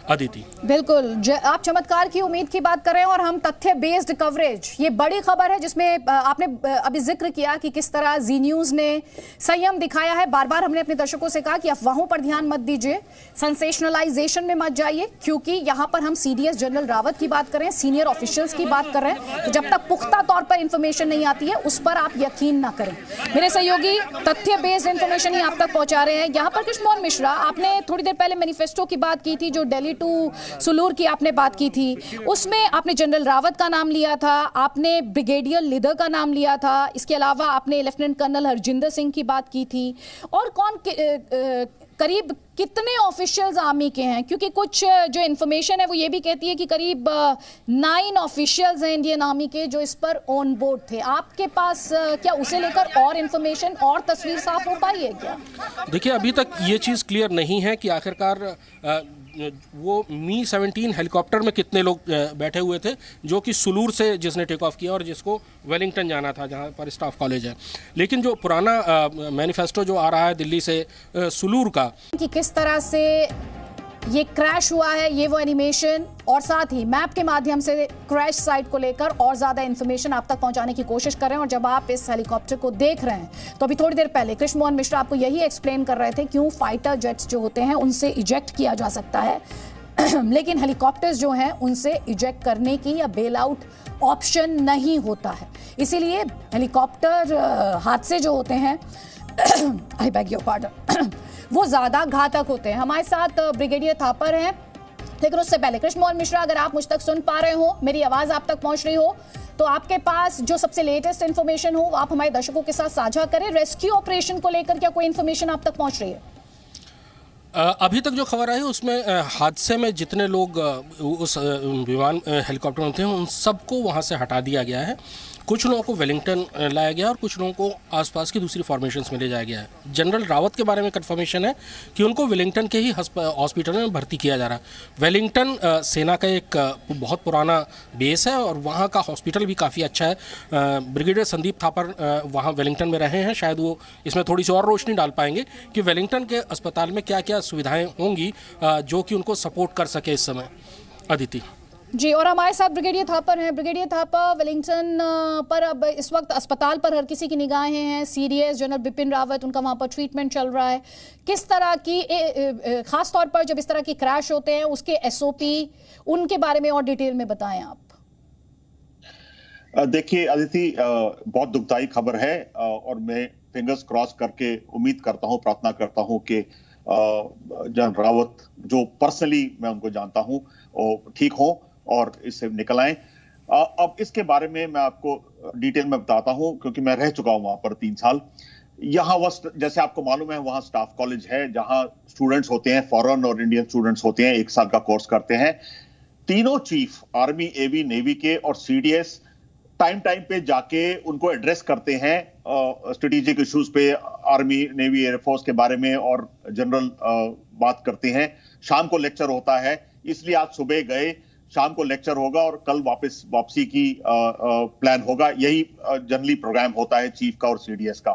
अदिति, बिल्कुल, आप चमत्कार की उम्मीद की बात कर रहे हैं और हम तथ्य बेस्ड कवरेज, ये बड़ी खबर है जिसमें आपने अभी जिक्र किया कि किस तरह जी न्यूज़ ने संयम दिखाया है। बार बार हमने अपने दर्शकों से कहा कि अफवाहों पर ध्यान मत दीजिए, सेंसेशनलाइजेशन में मत जाइए, क्योंकि यहाँ पर हम सीडीएस जनरल रावत की बात कर रहे हैं, सीनियर ऑफिशियल्स की बात कर रहे हैं। तो जब तक पुख्ता तौर पर इंफॉर्मेशन नहीं आती है उस पर आप यकीन ना करें। मेरे सहयोगी तथ्य बेस्ड इंफॉर्मेशन ही आप तक पहुंचा रहे हैं। यहाँ पर कृष्णमोहन मिश्रा, आपने थोड़ी देर पहले मैनिफेस्टो की बात की थी, जो दिल्ली टू सुलूर की आपने बात की थी, उसमें आपने जनरल रावत का नाम लिया था, आपने ब्रिगेडियर लिदर का नाम लिया था, इसके अलावा आपने लेफ्टिनेंट कर्नल हरजिंदर सिंह की बात की थी। और करीब कितने ऑफिशियल्स आर्मी के हैं, क्योंकि कुछ जो इन्फॉर्मेशन है वो ये भी कहती है कि करीब 9 ऑफिशियल्स हैं इंडियन आर्मी के जो इस पर ऑन बोर्ड थे। आपके पास क्या उसे लेकर और इन्फॉर्मेशन और तस्वीर साफ हो पाई है क्या? देखिए, अभी तक ये चीज़ क्लियर नहीं है कि आखिरकार वो मी-17 हेलीकॉप्टर में कितने लोग बैठे हुए थे, जो कि सुलूर से जिसने टेक ऑफ किया और जिसको वेलिंगटन जाना था, जहां पर स्टाफ कॉलेज है। लेकिन जो पुराना मैनिफेस्टो जो आ रहा है दिल्ली से सुलूर का, कि किस तरह से ये क्रैश हुआ है, ये वो एनिमेशन और साथ ही मैप के माध्यम से क्रैश साइट को लेकर और ज्यादा इंफॉर्मेशन आप तक पहुंचाने की कोशिश कर रहे हैं। और जब आप इस हेलीकॉप्टर को देख रहे हैं तो अभी थोड़ी देर पहले कृष्णमोहन मिश्रा आपको यही एक्सप्लेन कर रहे थे क्यों फाइटर जेट्स जो होते हैं उनसे इजेक्ट किया जा सकता है लेकिन हेलीकॉप्टर्स जो हैं उनसे इजेक्ट करने की या बेल आउट ऑप्शन नहीं होता है। इसीलिए हेलीकॉप्टर हादसे जो होते हैं आई बैग योर पार्डन वो ज्यादा घातक होते हैं। हमारे साथ ब्रिगेडियर थापर हैं, लेकिन उससे पहले कृष्णमोहन मिश्रा, अगर आप मुझ तक सुन पा रहे हो, मेरी आवाज आप तक पहुंच रही हो, तो आपके पास जो सबसे लेटेस्ट इंफॉर्मेशन हो आप हमारे दर्शकों के साथ साझा करें। रेस्क्यू ऑपरेशन को लेकर क्या कोई इंफॉर्मेशन आप तक पहुंच रही है? अभी तक जो खबर आई है उसमें हादसे में जितने लोग उस विमान हेलीकॉप्टर में थे उन सबको वहां से हटा दिया गया है। कुछ लोगों को वेलिंगटन लाया गया और कुछ लोगों को आसपास की दूसरी फॉर्मेशंस में ले जाया गया है। जनरल रावत के बारे में कंफर्मेशन है कि उनको वेलिंगटन के ही हॉस्पिटल में भर्ती किया जा रहा है। वेलिंगटन सेना का एक बहुत पुराना बेस है और वहाँ का हॉस्पिटल भी काफ़ी अच्छा है। ब्रिगेडियर संदीप थापर वहाँ वेलिंगटन में रहे हैं, शायद वो इसमें थोड़ी सी और रोशनी डाल पाएंगे कि वेलिंगटन के अस्पताल में क्या क्या सुविधाएँ होंगी जो कि उनको सपोर्ट कर सके इस समय। अदिति जी, और हमारे साथ ब्रिगेडियर थापर हैं। ब्रिगेडियर थापर, वेलिंगटन पर अब इस वक्त अस्पताल पर हर किसी की निगाहें हैं। सीडीएस जनरल बिपिन रावत, उनका वहाँ पर ट्रीटमेंट चल रहा है। किस तरह की खास तौर पर जब इस तरह की क्रैश होते हैं उसके एसओपी, उनके बारे में और डिटेल में बताएं आप। देखिए अदिति, बहुत दुखदाई खबर है और मैं फिंगर्स क्रॉस करके उम्मीद करता हूँ, प्रार्थना करता हूँ कि जनरल रावत, जो पर्सनली मैं उनको जानता हूँ, ठीक हो और इससे निकल आए। अब इसके बारे में मैं आपको डिटेल में बताता हूं क्योंकि मैं रह चुका हूं वहां पर 3 साल। यहाँ जैसे आपको मालूम है वहां स्टाफ कॉलेज है जहां स्टूडेंट्स होते हैं, फॉरेन और इंडियन स्टूडेंट्स होते हैं, 1 साल का कोर्स करते हैं। तीनों चीफ आर्मी, एवी, नेवी के और सीडीएस टाइम पे जाके उनको एड्रेस करते हैं स्ट्रेटेजिक इश्यूज पे, आर्मी, नेवी, एयरफोर्स के बारे में और जनरल बात करते हैं। शाम को लेक्चर होता है, इसलिए आज सुबह गए, शाम को लेक्चर होगा और कल वापसी की प्लान होगा। यही जनरली प्रोग्राम होता है चीफ का और सीडीएस का।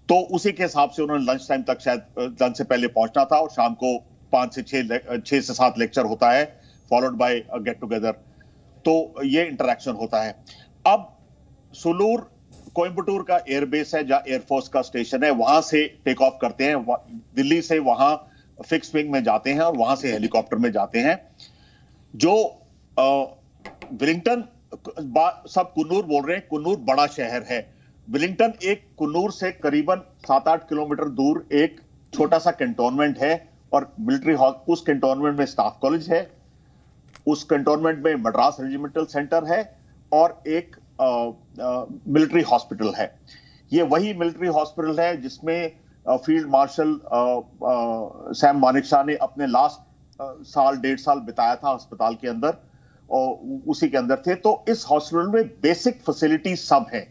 तो उसी के हिसाब से उन्होंने लंच टाइम तक, शायद लंच से पहले पहुंचना था और शाम को 5 से 7 लेक्चर होता है, फॉलोड बाय गेट टुगेदर। तो ये इंटरेक्शन होता है। अब सुलूर कोयम्बटूर का एयरबेस है जहां एयरफोर्स का स्टेशन है, वहां से टेक ऑफ करते हैं। दिल्ली से वहां फिक्स विंग में जाते हैं और वहां से हेलीकॉप्टर में जाते हैं। जो विलिंगटन, सब कुन्नूर बोल रहे हैं, कुन्नूर बड़ा शहर है। विलिंगटन एक कुन्नूर से करीबन 7-8 किलोमीटर दूर एक छोटा सा कैंटोनमेंट है और मिलिट्री, उस कैंटोनमेंट में स्टाफ कॉलेज है, उस कैंटोनमेंट में मद्रास रेजिमेंटल सेंटर है और एक मिलिट्री हॉस्पिटल है। ये वही मिलिट्री हॉस्पिटल है जिसमें फील्ड मार्शल सैम मानेकशॉ ने अपने लास्ट साल 1.5 साल बिताया था अस्पताल के अंदर और उसी के अंदर थे। तो इस हॉस्पिटल में बेसिक फैसिलिटी सब है,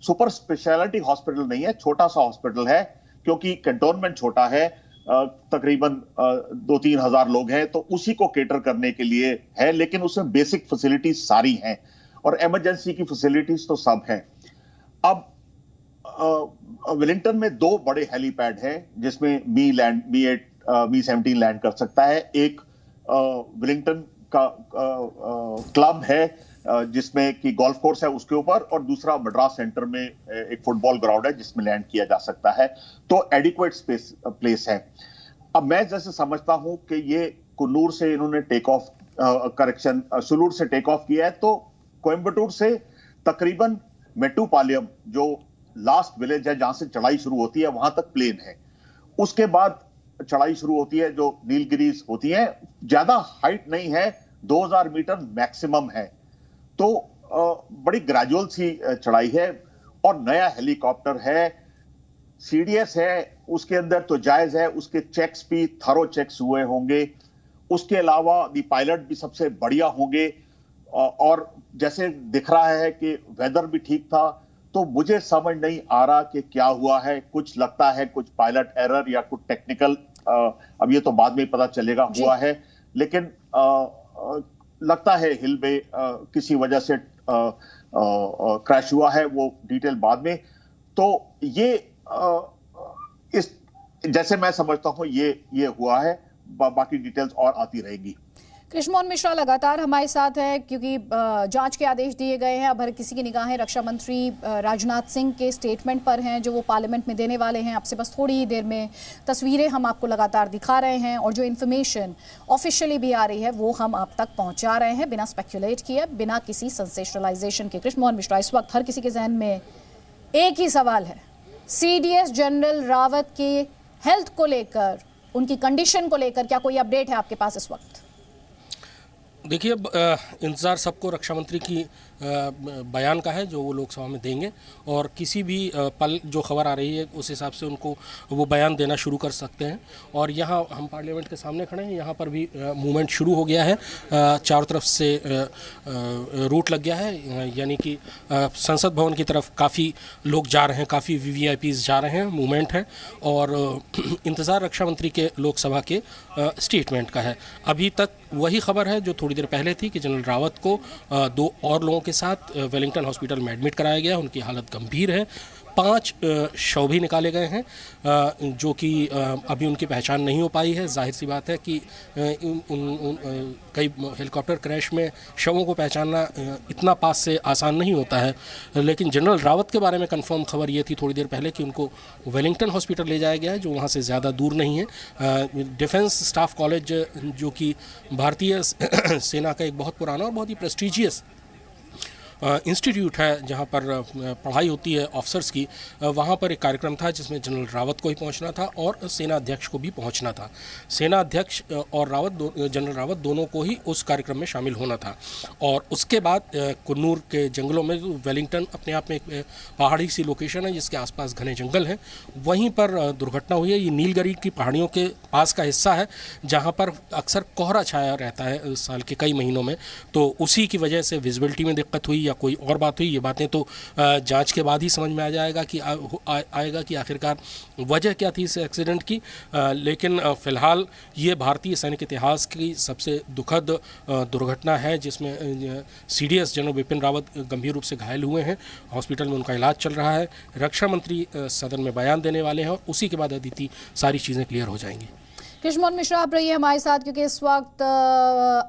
सुपर स्पेशलिटी हॉस्पिटल नहीं है, छोटा सा हॉस्पिटल है क्योंकि कैंटोनमेंट छोटा है, तकरीबन 2-3 हजार लोग हैं, तो उसी को केटर करने के लिए है। लेकिन उसमें बेसिक फैसिलिटी सारी हैं और इमरजेंसी की फैसिलिटीज तो सब हैं। अब वेलिंगटन में 2 बड़े हेलीपैड हैं जिसमें मी-17 लैंड कर सकता है। एक वेलिंगटन का क्लब है जिसमें कि गोल्फ कोर्स है उसके ऊपर, और दूसरा मद्रास सेंटर में एक फुटबॉल ग्राउंड है जिसमें लैंड किया जा सकता है, तो एडिक्वेट स्पेस प्लेस है। अब मैं जैसे समझता हूं कि ये कुन्नूर से इन्होंने टेक ऑफ सुलूर से टेक ऑफ किया है, तो कोयम्बटूर से तकरीबन मेट्टूपालयम जो लास्ट विलेज है जहां से चढ़ाई शुरू होती है वहां तक प्लेन है। उसके बाद चढ़ाई शुरू होती है जो नीलगिरीज होती है, ज्यादा हाइट नहीं है, 2000 मीटर मैक्सिमम है, तो बड़ी ग्रेजुअल सी चढ़ाई है। और नया हेलीकॉप्टर है, सीडीएस है, उसके अंदर तो जायज है, उसके चेक्स भी थरो चेक्स हुए होंगे। उसके अलावा दी पायलट भी सबसे बढ़िया होंगे, और जैसे दिख रहा है कि वेदर भी ठीक था, तो मुझे समझ नहीं आ रहा कि क्या हुआ है। कुछ लगता है कुछ पायलट एरर या कुछ टेक्निकल, अब ये तो बाद में पता चलेगा हुआ है, लेकिन लगता है हिल में किसी वजह से क्रैश हुआ है, वो डिटेल बाद में। तो ये इस जैसे मैं समझता हूं ये हुआ है, बाकी डिटेल्स और आती रहेगी। कृष्ण मोहन मिश्रा लगातार हमारे साथ है क्योंकि जांच के आदेश दिए गए हैं। अब हर किसी की निगाहें रक्षा मंत्री राजनाथ सिंह के स्टेटमेंट पर हैं जो वो पार्लियामेंट में देने वाले हैं। आपसे बस थोड़ी ही देर में तस्वीरें हम आपको लगातार दिखा रहे हैं, और जो इन्फॉर्मेशन ऑफिशियली भी आ रही है वो हम आप तक पहुंचा रहे हैं बिना स्पेक्युलेट किए, बिना किसी सेंसेशनलाइजेशन के। कृष्ण मोहन मिश्रा, इस वक्त हर किसी के जहन में एक ही सवाल है, सीडीएस जनरल रावत के हेल्थ को लेकर, उनकी कंडीशन को लेकर क्या कोई अपडेट है आपके पास इस वक्त? देखिए, अब इंतज़ार सबको रक्षा मंत्री की बयान का है जो वो लोकसभा में देंगे, और किसी भी पल जो खबर आ रही है उस हिसाब से उनको वो बयान देना शुरू कर सकते हैं। और यहाँ हम पार्लियामेंट के सामने खड़े हैं, यहाँ पर भी मूवमेंट शुरू हो गया है, चारों तरफ से रूट लग गया है, यानी कि संसद भवन की तरफ काफ़ी लोग जा रहे हैं, काफ़ी वीवीआईपीज़ जा रहे हैं, मूवमेंट है, और इंतज़ार रक्षा मंत्री के लोकसभा के स्टेटमेंट का है। अभी तक वही खबर है जो थोड़ी देर पहले थी कि जनरल रावत को 2 और लोगों के साथ वेलिंगटन हॉस्पिटल में एडमिट कराया गया, उनकी हालत गंभीर है। 5 शव भी निकाले गए हैं जो कि अभी उनकी पहचान नहीं हो पाई है। जाहिर सी बात है कि कई हेलीकॉप्टर क्रैश में शवों को पहचानना इतना पास से आसान नहीं होता है, लेकिन जनरल रावत के बारे में कंफर्म खबर ये थी थोड़ी देर पहले कि उनको वेलिंगटन हॉस्पिटल ले जाया गया है जो वहाँ से ज़्यादा दूर नहीं है। डिफेंस स्टाफ कॉलेज जो कि भारतीय सेना का एक बहुत पुराना और बहुत ही प्रेस्टिजियस इंस्टीट्यूट है जहाँ पर पढ़ाई होती है ऑफिसर्स की, वहाँ पर एक कार्यक्रम था जिसमें जनरल रावत को ही पहुँचना था और सेना अध्यक्ष को भी पहुँचना था। सेना अध्यक्ष और जनरल रावत दोनों को ही उस कार्यक्रम में शामिल होना था। और उसके बाद कुन्नूर के जंगलों में, वेलिंगटन अपने आप में एक पहाड़ी सी लोकेशन है जिसके आसपास घने जंगल हैं, वहीं पर दुर्घटना हुई है। ये नीलगिरी की पहाड़ियों के पास का हिस्सा है जहाँ पर अक्सर कोहरा छाया रहता है साल के कई महीनों में, तो उसी की वजह से विजिबिलिटी में दिक्कत हुई या कोई और बात हुई, ये बातें तो जांच के बाद ही समझ में आ जाएगा कि आएगा कि आखिरकार वजह क्या थी इस एक्सीडेंट की। लेकिन फ़िलहाल ये भारतीय सैनिक इतिहास की सबसे दुखद दुर्घटना है जिसमें सीडीएस जनरल बिपिन रावत गंभीर रूप से घायल हुए हैं, हॉस्पिटल में उनका इलाज चल रहा है। रक्षा मंत्री सदन में बयान देने वाले हैं और उसी के बाद अदिति सारी चीज़ें क्लियर हो जाएंगी। कृष्ण मोहन मिश्रा आप रहिए हमारे साथ, क्योंकि इस वक्त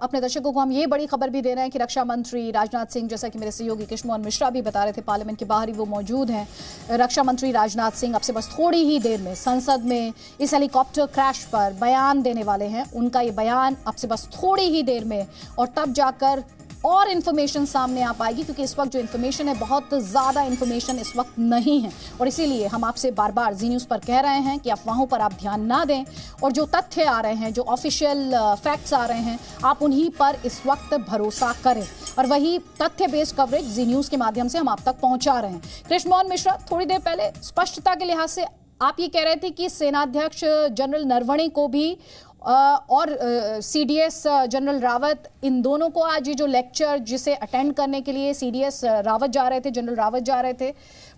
अपने दर्शकों को हम ये बड़ी खबर भी दे रहे हैं कि रक्षा मंत्री राजनाथ सिंह, जैसा कि मेरे सहयोगी कृष्ण मोहन मिश्रा भी बता रहे थे, पार्लियामेंट के बाहर ही वो मौजूद हैं। रक्षा मंत्री राजनाथ सिंह अब से बस थोड़ी ही देर में संसद में इस हेलीकॉप्टर क्रैश पर बयान देने वाले हैं। उनका ये बयान अब से बस थोड़ी ही देर में, और तब जाकर और इन्फॉर्मेशन सामने आ पाएगी, क्योंकि इस वक्त जो इन्फॉर्मेशन है बहुत ज़्यादा इन्फॉर्मेशन इस वक्त नहीं है। और इसीलिए हम आपसे बार बार जी न्यूज़ पर कह रहे हैं कि अफवाहों पर आप ध्यान ना दें, और जो तथ्य आ रहे हैं, जो ऑफिशियल फैक्ट्स आ रहे हैं, आप उन्हीं पर इस वक्त भरोसा करें। और वही तथ्य बेस्ड कवरेज जी न्यूज़ के माध्यम से हम आप तक पहुँचा रहे हैं। कृष्ण मोहन मिश्रा, थोड़ी देर पहले स्पष्टता के लिहाज से आप ये कह रहे थे कि सेनाध्यक्ष जनरल नरवणे को भी और सीडीएस जनरल रावत, इन दोनों को आज ये जो लेक्चर जिसे अटेंड करने के लिए सीडीएस रावत जा रहे थे, जनरल रावत जा रहे थे,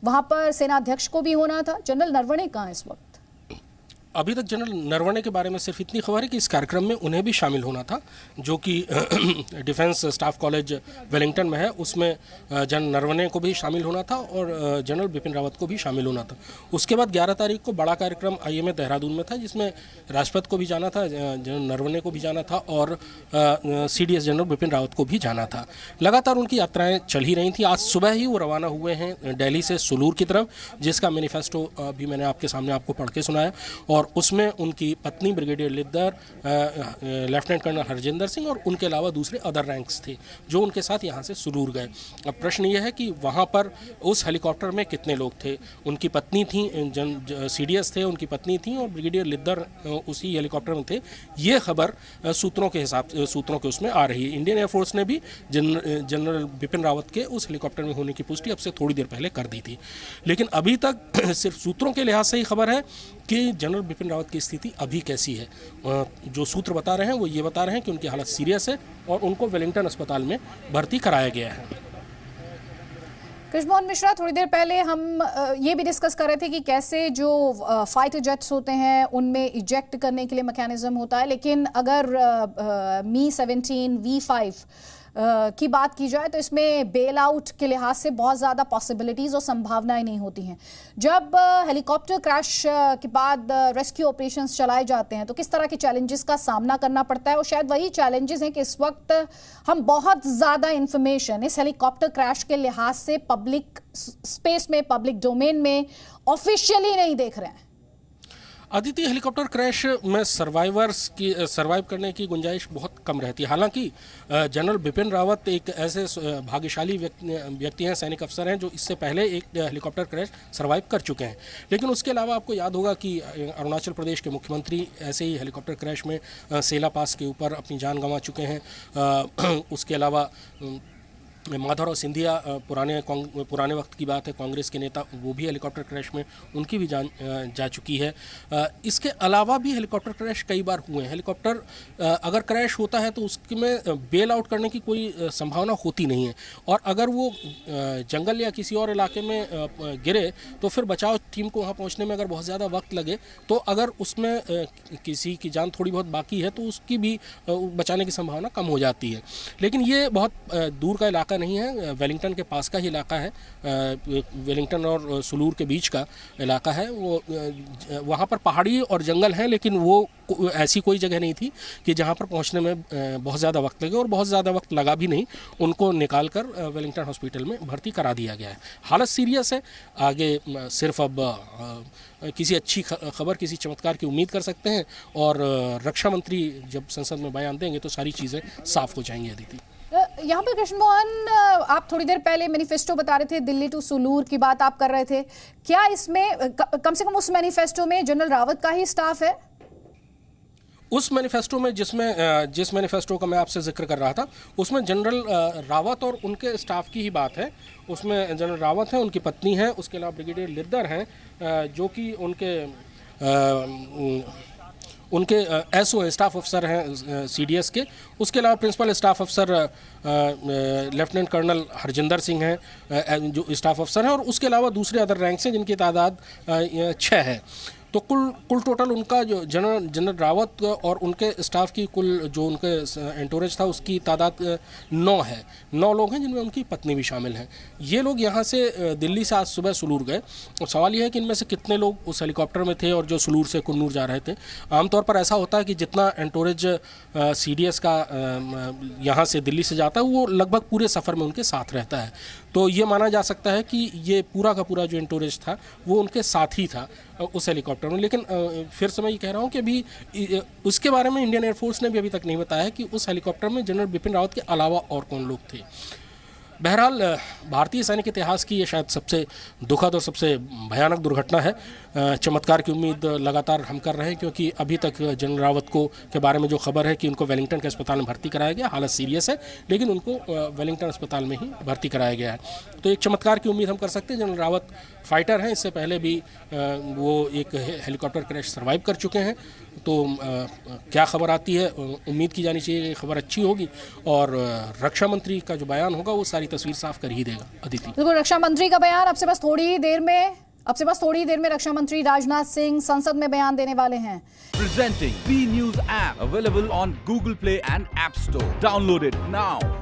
वहां पर सेनाध्यक्ष को भी होना था। जनरल नरवणे कहाँ है इस वक्त? अभी तक जनरल नरवणे के बारे में सिर्फ इतनी खबर है कि इस कार्यक्रम में उन्हें भी शामिल होना था, जो कि डिफेंस स्टाफ कॉलेज वेलिंगटन में है। उसमें जनरल नरवणे को भी शामिल होना था और जनरल बिपिन रावत को भी शामिल होना था। उसके बाद 11 तारीख को बड़ा कार्यक्रम IMA देहरादून में था, जिसमें राष्ट्रपति को भी जाना था, जनरल नरवणे को भी जाना था और CDS जनरल बिपिन रावत को भी जाना था। लगातार उनकी यात्राएं चल ही रही थी। आज सुबह ही वो रवाना हुए हैं दिल्ली से सुलूर की तरफ, जिसका मैनिफेस्टो भी मैंने आपके सामने आपको पढ़ के सुनाया। और उसमें उनकी पत्नी brigadier Lidder, lieutenant colonel Harjinder Singh और उनके अलावा दूसरे अदर रैंक्स थे जो उनके साथ यहाँ से सुलूर गए। अब प्रश्न यह है कि वहाँ पर उस हेलीकॉप्टर में कितने लोग थे। उनकी पत्नी थी, CDS थे, उनकी पत्नी थी और ब्रिगेडियर लिद्दर उसी हेलीकॉप्टर में थे। ये खबर सूत्रों के उसमें आ रही है। इंडियन एयरफोर्स ने भी जनरल बिपिन रावत के उस हेलीकॉप्टर में होने की पुष्टि अब से थोड़ी देर पहले कर दी थी। लेकिन अभी तक सिर्फ सूत्रों के लिहाज से ही खबर है कि जनरल बिपिन रावत की स्थिति अभी कैसी है। जो सूत्र बता रहे हैं वो ये बता रहे हैं कि उनकी हालत सीरियस है और उनको वेलिंगटन अस्पताल में भर्ती कराया गया है। कृष्णमोहन मिश्रा, थोड़ी देर पहले हम ये भी डिस्कस कर रहे थे कि कैसे जो फाइटर जेट्स होते हैं उनमें इजेक्ट करने के लिए मैकेनिज्म होता है, लेकिन अगर Mi-17 V5 की बात की जाए तो इसमें बेल आउट के लिहाज से बहुत ज़्यादा पॉसिबिलिटीज़ और संभावनाएं नहीं होती हैं। जब हेलीकॉप्टर क्रैश के बाद रेस्क्यू ऑपरेशंस चलाए जाते हैं तो किस तरह के चैलेंजेस का सामना करना पड़ता है, और शायद वही चैलेंजेस हैं कि इस वक्त हम बहुत ज़्यादा इंफॉर्मेशन इस हेलीकॉप्टर क्रैश के लिहाज से पब्लिक स्पेस में, पब्लिक डोमेन में ऑफिशियली नहीं देख रहे हैं। अदिति, हेलीकॉप्टर क्रैश में सर्वाइव करने की गुंजाइश बहुत कम रहती है। हालांकि जनरल बिपिन रावत एक ऐसे भाग्यशाली व्यक्ति हैं, सैनिक अफसर हैं, जो इससे पहले एक हेलीकॉप्टर क्रैश सर्वाइव कर चुके हैं। लेकिन उसके अलावा आपको याद होगा कि अरुणाचल प्रदेश के मुख्यमंत्री ऐसे ही हेलीकॉप्टर क्रैश में सेला पास के ऊपर अपनी जान गंवा चुके हैं। उसके अलावा माधवराव सिंधिया, पुराने वक्त की बात है, कांग्रेस के नेता, वो भी हेलीकॉप्टर क्रैश में उनकी भी जान जा चुकी है। इसके अलावा भी हेलीकॉप्टर क्रैश कई बार हुए हैं। हेलीकॉप्टर अगर क्रैश होता है तो उसमें बेल आउट करने की कोई संभावना होती नहीं है, और अगर वो जंगल या किसी और इलाके में गिरे तो फिर बचाव टीम को वहाँ पहुँचने में अगर बहुत ज़्यादा वक्त लगे तो अगर उसमें किसी की जान थोड़ी बहुत बाकी है तो उसकी भी बचाने की संभावना कम हो जाती है। लेकिन ये बहुत दूर का इलाका नहीं है, वेलिंगटन के पास का ही इलाका है, वेलिंगटन और सुलूर के बीच का इलाका है। वो वहाँ पर पहाड़ी और जंगल हैं, लेकिन वो ऐसी कोई जगह नहीं थी कि जहाँ पर पहुँचने में बहुत ज़्यादा वक्त लगे, और बहुत ज़्यादा वक्त लगा भी नहीं। उनको निकाल कर वेलिंगटन हॉस्पिटल में भर्ती करा दिया गया है। हालत सीरियस है। आगे सिर्फ अब किसी अच्छी खबर, किसी चमत्कार की उम्मीद कर सकते हैं, और रक्षा मंत्री जब संसद में बयान देंगे तो सारी चीज़ें साफ हो जाएंगी। अदिति, यहाँ पर कृष्णमोहन, आप थोड़ी देर पहले मैनिफेस्टो बता रहे थे, दिल्ली टू सुलूर की बात आप कर रहे थे। क्या इसमें कम से कम उस मैनिफेस्टो में जनरल रावत का ही स्टाफ है? उस मैनिफेस्टो में जिस मैनिफेस्टो का मैं आपसे जिक्र कर रहा था, उसमें जनरल रावत और उनके स्टाफ की ही बात है। उसमें जनरल रावत हैं, उनकी पत्नी हैं, उसके अलावा ब्रिगेडियर लिद्दर हैं, जो कि उनके SO हैं, स्टाफ अफसर हैं CDS के। उसके अलावा प्रिंसिपल स्टाफ अफसर लेफ्टिनेंट कर्नल हरजिंदर सिंह हैं, जो स्टाफ अफसर हैं, और उसके अलावा दूसरे अदर रैंक्स हैं जिनकी तादाद 6 है। तो कुल टोटल उनका जो जनरल रावत और उनके स्टाफ की कुल जो उनके एंटोरेज था उसकी तादाद 9 है। 9 लोग हैं, जिनमें उनकी पत्नी भी शामिल हैं। ये लोग यहाँ से दिल्ली से आज सुबह सुलूर गए। और सवाल ये है कि इनमें से कितने लोग उस हेलीकॉप्टर में थे और जो सुलूर से कुन्नूर जा रहे थे। आमतौर पर ऐसा होता है कि जितना एंटोरेज CDS का यहाँ से दिल्ली से जाता है, वो लगभग पूरे सफ़र में उनके साथ रहता है। तो ये माना जा सकता है कि ये पूरा का पूरा जो एंटोरेज था वो उनके साथ ही था उस हेलीकॉप्टर में। लेकिन फिर से मैं ये कह रहा हूँ कि अभी उसके बारे में इंडियन एयरफोर्स ने भी अभी तक नहीं बताया कि उस हेलीकॉप्टर में जनरल बिपिन रावत के अलावा और कौन लोग थे। बहरहाल भारतीय सैनिक इतिहास की ये शायद सबसे दुखद और सबसे भयानक दुर्घटना है। चमत्कार की उम्मीद लगातार हम कर रहे हैं, क्योंकि अभी तक जनरल रावत के बारे में जो खबर है कि उनको वेलिंगटन के अस्पताल में भर्ती कराया गया, हालत सीरियस है, लेकिन उनको वेलिंगटन अस्पताल में ही भर्ती कराया गया है। तो एक चमत्कार की उम्मीद हम कर सकते हैं। जनरल रावत फाइटर हैं, इससे पहले भी वो एक हेलीकॉप्टर क्रैश सर्वाइव कर चुके हैं। तो क्या खबर आती है, उम्मीद की जानी चाहिए कि खबर अच्छी होगी, और रक्षा मंत्री का जो बयान होगा वो सारी तस्वीर साफ कर ही देगा। अदिति, रक्षा मंत्री का बयान अब से बस थोड़ी ही देर में अब से बस थोड़ी देर में रक्षा मंत्री राजनाथ सिंह संसद में बयान देने वाले हैं। Presenting B News app, available on Google Play and App Store. Download it now.